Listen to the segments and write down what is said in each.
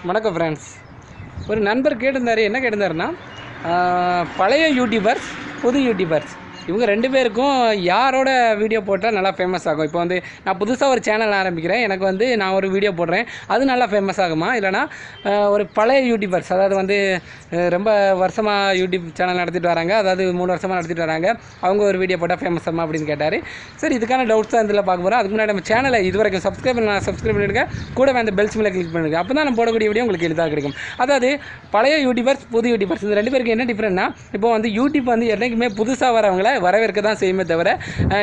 வணக்கம் ஃப்ரெண்ட்ஸ். ஒரு நண்பர் கேட்டிருந்தார். என்ன கேட்டிருந்தாருன்னா, பழைய யூடியூபர்ஸ், புது யூடியூபர்ஸ் இவங்க 2 பேருக்கும் யாரோட வீடியோ போட்டால் நல்லா ஃபேமஸ் ஆகும்? இப்போ வந்து நான் புதுசாக ஒரு சேனல் ஆரம்பிக்கிறேன், எனக்கு வந்து நான் ஒரு வீடியோ போடுறேன், அது நல்லா ஃபேமஸ் ஆகுமா? இல்லைனா ஒரு பழைய யூடியூபர்ஸ், அதாவது வந்து ரொம்ப வருஷமாக யூடியூப் சேனல் நடத்திட்டு வராங்க, அதாவது 3 வருஷமாக நடத்திட்டு வராங்க, அவங்க ஒரு வீடியோ போட்டால் ஃபேமஸ் ஆகுமா அப்படின்னு கேட்டார். சரி, இதுக்கான டவுட்ஸ் தான் இதில் பார்க்க போகிறோம். அதுக்கு முன்னாடி நம்ம சேனலை இது வரைக்கும் சப்ஸ்கிரைப் பண்ணிவிடுங்க, கூட அந்த பெல் சிம்மில் கிளிக் பண்ணிடுங்க. அப்போ தான் நம்ம போடக்கூடிய வீடியோ உங்களுக்கு எளிதாக கிடைக்கும். அதாவது பழைய யூடியூபர்ஸ், புது யூடியூபர்ஸ், இந்த 2 பேருக்கு என்ன டிஃப்ரெண்ட்னா, இப்போ வந்து யூடியூப் வந்து என்றைக்குமே புதுசாக வரவங்கள வரவேற்க தான் செய்யுமே தவிர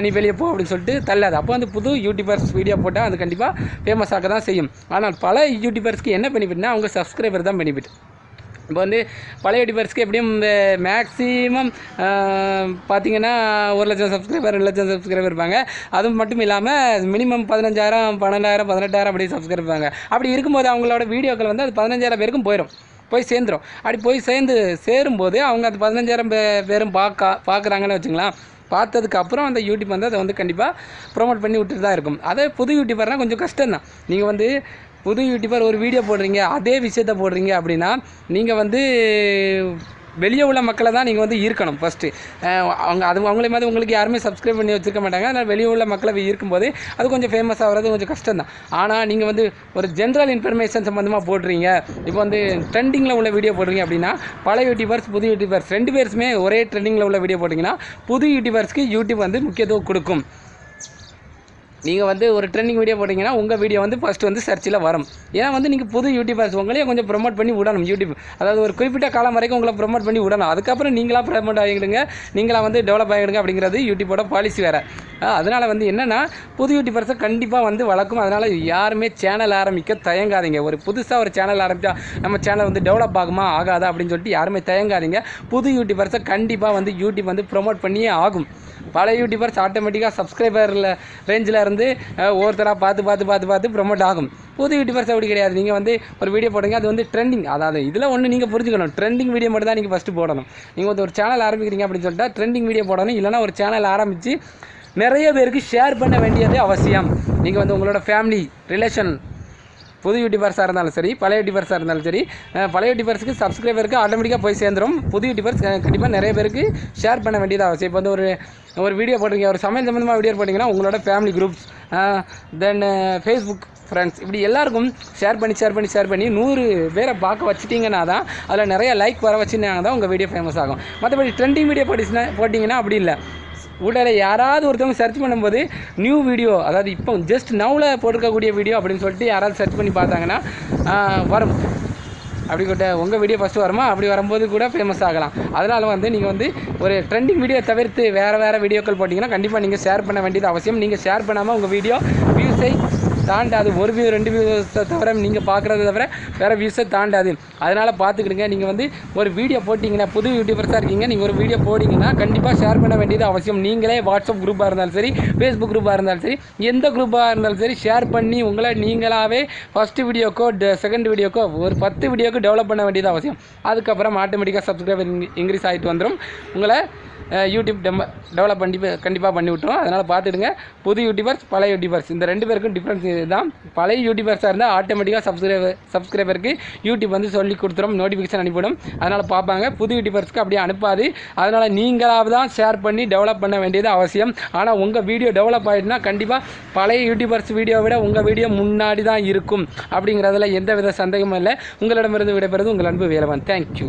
நீ வெளியே போ அப்படின்னு சொல்லிட்டு தள்ளாது. அப்போ வந்து புது யூடியூபர்ஸ் வீடியோ போட்டால் அது கண்டிப்பாக ஃபேமஸ் ஆக தான் செய்யும். ஆனால் பல யூடியூபர்ஸ்க்கு என்ன பெனிஃபிட்னா, அவங்க சப்ஸ்கிரைபர் தான் பெனிஃபிட். இப்போ வந்து பழைய யூடியூபர்ஸ்க்கு எப்படியும் இந்த மேக்ஸிமம் பார்த்திங்கன்னா 1 லட்சம் சப்ஸ்கிரைபர், 2 லட்சம் சப்ஸ்கிரைபர் இருப்பாங்க. அது மட்டும் இல்லாமல் மினிமம் 15,000, 12,000, 18,000 அப்படி சப்ஸ்கிரைபர் இருப்பாங்க. அப்படி இருக்கும்போது அவங்களோட வீடியோக்கள் வந்து அது 15,000 பேருக்கும் போய் சேர்ந்துடும். அப்படி போய் சேரும்போது அவங்க அது 15,000 பேரும் பார்க்குறாங்கன்னு வச்சுங்களேன். பார்த்ததுக்கப்புறம் அந்த யூடியூப் வந்து அதை வந்து கண்டிப்பாக ப்ரொமோட் பண்ணி விட்டுட்டு தான் இருக்கும். அதே புது யூடியூபர்னால் கொஞ்சம் கஷ்டம் தான். நீங்கள் வந்து புது யூடியூபர் ஒரு வீடியோ போடுறீங்க, அதே விஷயத்தை போடுறீங்க அப்படின்னா நீங்கள் வந்து வெளியே உள்ள மக்களை தான் நீங்கள் வந்து ஈர்க்கணும் ஃபஸ்ட்டு. அவங்களே மாதிரி உங்களுக்கு யாருமே சப்ஸ்கிரைப் பண்ணி வச்சுருக்க மாட்டாங்க. அதனால் வெளியே உள்ள மக்களை ஈர்க்கும்போது அது கொஞ்சம் ஃபேமஸ் ஆகிறது கொஞ்சம் கஷ்டம் தான். ஆனால் நீங்கள் வந்து ஒரு ஜென்ரல் இன்ஃபர்மேஷன் சம்மந்தமாக போடுறீங்க, இப்போ வந்து ட்ரெண்டிங்கில் உள்ள வீடியோ போடுறீங்க அப்படின்னா, பழைய யூடியூபர்ஸ், புது யூடியூபர்ஸ் 2 பேருமே ஒரே ட்ரெண்டிங்கில் உள்ள வீடியோ போட்டிங்கன்னா புது யூடியூபர்ஸ்க்கு யூடியூப் வந்து முக்கியத்துவம் கொடுக்கும். நீங்கள் வந்து ஒரு ட்ரெண்டிங் வீடியோ போட்டிங்கன்னா உங்கள் வீடியோ வந்து ஃபஸ்ட்டு வந்து சர்ச்சில் வரும். ஏன்னா வந்து நீங்கள் புது யூடியூபர்ஸ் உங்களையே கொஞ்சம் ப்ரொமோட் பண்ணி விடணும். யூடியூப் அதாவது ஒரு குறிப்பிட்ட காலம் வரைக்கும் உங்களை ப்ரொமோட் பண்ணி விடணும். அதுக்கப்புறம் நீங்களாக ப்ரொமோட் ஆகிடுங்க, நீங்களாக வந்து டெவலப் ஆகிடுங்க அப்படிங்கிறது யூடியூபோட பாலிசி வேறு. அதனால் வந்து என்னென்னா, புது யூடியூபர்ஸை கண்டிப்பாக வந்து வளர்க்கும். அதனால் யாருமே சேனல் ஆரம்பிக்க தயங்காதீங்க. ஒரு புதுசாக ஒரு சேனல் ஆரம்பித்தா நம்ம சேனல் வந்து டெவலப் ஆகுமா ஆகாதா அப்படின்னு சொல்லிட்டு யாருமே தயங்காதீங்க. புது யூடியூபர்ஸை கண்டிப்பாக வந்து யூடியூப் வந்து ப்ரொமோட் பண்ணியே ஆகும். பழைய யூடியூபர்ஸ் ஆட்டோமேட்டிக்காக சப்ஸ்கிரைபரில் ரேஞ்சில் இருந்து ஒவ்வொருத்தராக பார்த்து ப்ரொமோட் ஆகும். புது யூடியூபர்ஸ் அப்படி கிடையாது. நீங்கள் வந்து ஒரு வீடியோ போடுங்க, அது வந்து ட்ரெண்டிங். அதாவது இதில் ஒன்று நீங்கள் புரிஞ்சுக்கணும், ட்ரெண்டிங் வீடியோ மட்டும் தான் நீங்கள் ஃபஸ்ட்டு போடணும். நீங்கள் வந்து ஒரு சேனல் ஆரம்பிக்கிறீங்க அப்படின்னு சொல்லிட்டு ட்ரெண்டிங் வீடியோ போடணும். இல்லைனா ஒரு சேனல் ஆரம்பித்து நிறைய பேருக்கு ஷேர் பண்ண வேண்டியது அவசியம். நீங்கள் வந்து உங்களோட ஃபேமிலி ரிலேஷன், புது யூடியூபர்ஸாக இருந்தாலும் சரி, பழைய யூடியூபர்ஸாக இருந்தாலும் சரி, பழைய யூடியூபர்ஸுக்கு சப்ஸ்கிரைபருக்கு ஆட்டோமேட்டிக்காக போய் சேர்ந்துடும். புது யூடியூபர்ஸ் கண்டிப்பாக நிறைய பேருக்கு ஷேர் பண்ண வேண்டியது அவசியம். இப்போ வந்து ஒரு வீடியோ போடுறீங்க, ஒரு சமையல் சம்மந்தமாக வீடியோ போட்டிங்கன்னா உங்களோட ஃபேமிலி குரூப்ஸ், தென் ஃபேஸ்புக் ஃப்ரெண்ட்ஸ், இப்படி எல்லாருக்கும் ஷேர் பண்ணி 100 பேரை பார்க்க வச்சுட்டிங்கன்னா தான், அதில் நிறைய லைக் வர வச்சுன்னா தான் உங்கள் வீடியோ ஃபேமஸ் ஆகும். மற்றபடி ட்ரெண்டிங் வீடியோ போட்டிங்கன்னா அப்படி இல்லை. உடனே யாராவது ஒருத்தவங்க சர்ச் பண்ணும்போது நியூ வீடியோ, அதாவது இப்போ ஜஸ்ட் நவுல போட்டிருக்கக்கூடிய வீடியோ அப்படின்னு சொல்லிட்டு யாராவது சர்ச் பண்ணி பார்த்தாங்கன்னா வரும். அப்படி கூட உங்கள் வீடியோ ஃபஸ்ட்டு வருமா, அப்படி வரும்போது கூட ஃபேமஸ் ஆகலாம். அதனால் வந்து நீங்கள் வந்து ஒரு ட்ரெண்டிங் வீடியோ தவிர்த்து வேறு வீடியோக்கள் போட்டிங்கன்னா கண்டிப்பாக நீங்கள் ஷேர் பண்ண வேண்டியது அவசியம். நீங்கள் ஷேர் பண்ணாமல் உங்கள் வீடியோ வியூஸை தாண்டாது. 1 வியூ 2 வியூஸை தவிர நீங்கள் பார்க்குறத தவிர வேறு வியூஸை தாண்டாது. அதனால் பார்த்துக்கிடுங்க. நீங்கள் வந்து ஒரு வீடியோ போட்டிங்கன்னா, புது யூடியூபர்ஸாக இருக்கீங்க, நீங்கள் ஒரு வீடியோ போட்டிங்கன்னா கண்டிப்பாக ஷேர் பண்ண வேண்டியது அவசியம். நீங்களே வாட்ஸ்அப் குரூப்பாக இருந்தாலும் சரி, ஃபேஸ்புக் குரூப்பாக இருந்தாலும் சரி, எந்த குரூப்பாக இருந்தாலும் சரி, ஷேர் பண்ணி உங்களை நீங்களாகவே ஃபஸ்ட்டு வீடியோக்கோ செகண்ட் வீடியோக்கோ ஒரு 10 வீடியோக்கு டெவலப் பண்ண வேண்டியது அவசியம். அதுக்கப்புறம் ஆட்டோமேட்டிக்காக சப்ஸ்கிரைபர் இன்க்ரீஸ் ஆகிட்டு வந்துடும். உங்களை யூடியூப் டெவலப் கண்டிப்பாக பண்ணி விட்டுரும். அதனால் பார்த்துடுங்க. புது யூடியூபர்ஸ், பழைய யூடியூபர்ஸ், இந்த 2 பேருக்கும் டிஃப்ரென்ஸ் இதுதான். பழைய யூடியூபர்ஸாக இருந்தால் ஆட்டோமேட்டிக்காக சப்ஸ்கிரைபருக்கு யூடியூப் வந்து சொல்லி கொடுத்துரும், நோட்டிஃபிகேஷன் அனுப்பிவிடும். அதனால் பார்ப்பாங்க. புது யூடியூபர்ஸ்க்கு அப்படியே அனுப்பாது. அதனால் நீங்களாக தான் ஷேர் பண்ணி டெவலப் பண்ண வேண்டியது அவசியம். ஆனால் உங்கள் வீடியோ டெவலப் ஆகிடுனா கண்டிப்பாக பழைய யூடியூபர்ஸ் வீடியோ விட உங்கள் வீடியோ முன்னாடி தான் இருக்கும். அப்படிங்கிறதுல எந்த வித சந்தேகமும் இல்லை. உங்களிடமிருந்து விடைபெறுவது உங்கள் அன்பு வேலவன். தேங்க்யூ.